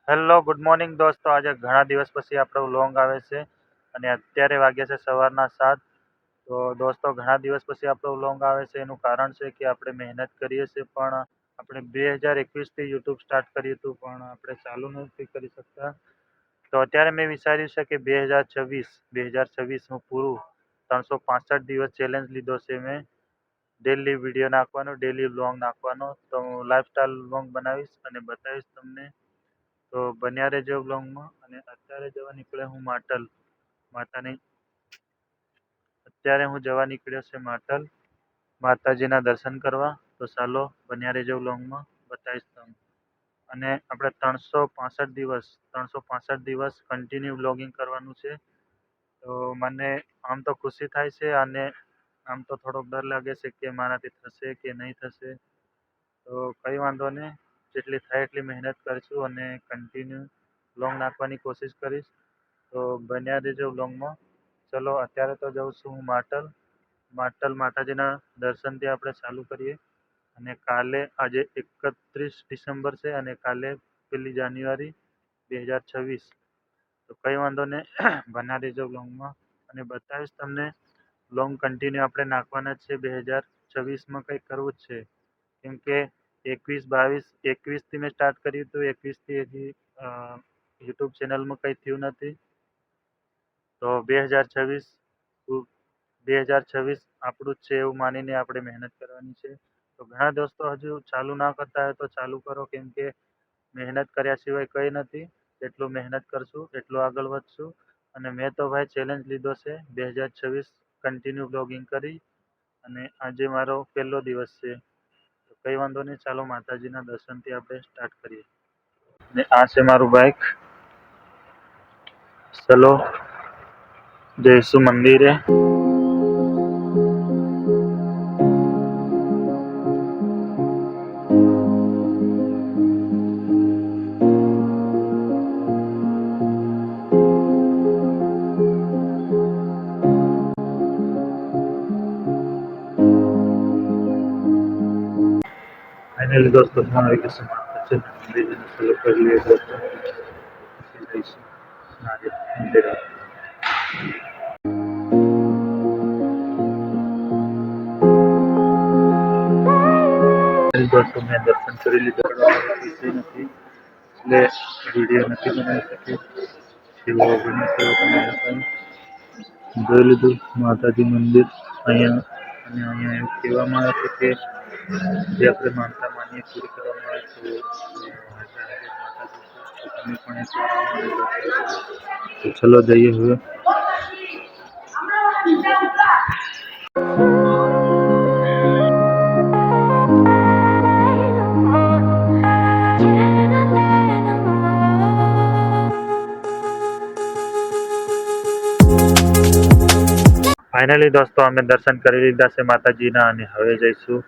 Hello good morning દોસ્તો, આજે ઘણા દિવસ પછી આપણો વ્લોગ આવે છે અને અત્યારે વાગ્યા છે સવારના 7. તો દોસ્તો, ઘણા દિવસ પછી આપણો વ્લોગ આવે છે એનું કારણ છે કે આપણે મહેનત કરીએ છીએ, પણ આપણે 2021થી યુટ્યુબ સ્ટાર્ટ કર્યું હતું, પણ આપણે ચાલુ નથી કરી શકતા. તો અત્યારે મેં વિચાર્યું છે કે 2026 હું પૂરું 365 દિવસ ચેલેન્જ લીધો છે મેં. ડેલી વિડીયો નાખવાનો, ડેલી વ્લોગ નાખવાનો. તો હું લાઈફસ્ટાઈલ વ્લોગ બનાવીશ અને બતાવીશ તમને. તો બન્યા રહેજો બ્લોગમાં. અને અત્યારે જવા નીકળ્યો હું માટલ માતાની અત્યારે હું જવા નીકળ્યો છે માટલ માતાજીના દર્શન કરવા. તો ચાલો બન્યા રહેજો બ્લોગમાં, બતાવીશ તમને. અને આપણે 365 દિવસ કન્ટિન્યુ બ્લોગિંગ કરવાનું છે. તો મને આમ તો ખુશી થાય છે અને આમ તો થોડોક ડર લાગે છે કે મારાથી થશે કે નહીં થશે. તો કંઈ વાંધો નહીં, જેટલી થાય એટલી મહેનત કરીશું અને કન્ટિન્યુ વ્લોગ નાખવાની કોશિશ કરીશ. તો બન્યા રહેજો વ્લોગમાં. ચલો અત્યારે તો જાઉં છું હું માટલ માતાજીના દર્શનથી આપણે ચાલુ કરીએ. અને કાલે, આજે 31 ડિસેમ્બર છે અને કાલે 1 જાન્યુઆરી 2026. તો કંઈ વાંધો નહીં, બન્યા રહેજો વ્લોગમાં અને બતાવીશ તમને. વ્લોગ કન્ટિન્યુ આપણે નાખવાના જ છે. 2026માં કંઈક કરવું જ છે, કેમ કે 21થી મેં સ્ટાર્ટ કર્યું હતું. 21થી હજી યુટ્યુબ ચેનલમાં કંઈ થયું નથી. તો 2026 આપણું જ છે એવું માનીને આપણે મહેનત કરવાની છે. તો ઘણા દોસ્તો હજુ ચાલુ ના કરતા હોય તો ચાલુ કરો, કેમ કે મહેનત કર્યા સિવાય કંઈ નથી. જેટલું મહેનત કરશું એટલું આગળ વધશું. અને મેં તો ભાઈ ચેલેન્જ લીધો છે 2026 કન્ટિન્યુ બ્લોગિંગ કરી. અને આજે મારો પહેલો દિવસ છે. તો કંઈ વાંધો નહીં, ચાલો માતાજીના દર્શનથી આપણે સ્ટાર્ટ કરીએ. ને આ છે મારું બાઇક. ચલો જઈશું મંદિરે. ફાઇનલી દોસ્તો, હું આવી ગયો છું મંદિરે. ચલો કરી લઈએ દોસ્તો, પછી જઈશું મંદિરે. દોસ્તો, મેં દર્શન કરી લીધા. નથી એટલે વિડીયો નથી બનાવી શકી. એવો ઘણી સેવા તમે જોઈ લીધું માતાજી મંદિર અહીંયા. અને અહીંયા એવું કહેવામાં આવે છે કે જે આપણે માનતા માનીએ પૂરી કરવામાં આવે છે. તમે પણ એકવાર આવો અને દર્શન કરો. તો ચલો જઈએ હવે. ફાઇનલી દોસ્તો, અમે દર્શન કરી લીધા છે માતાજીના અને હવે જઈશું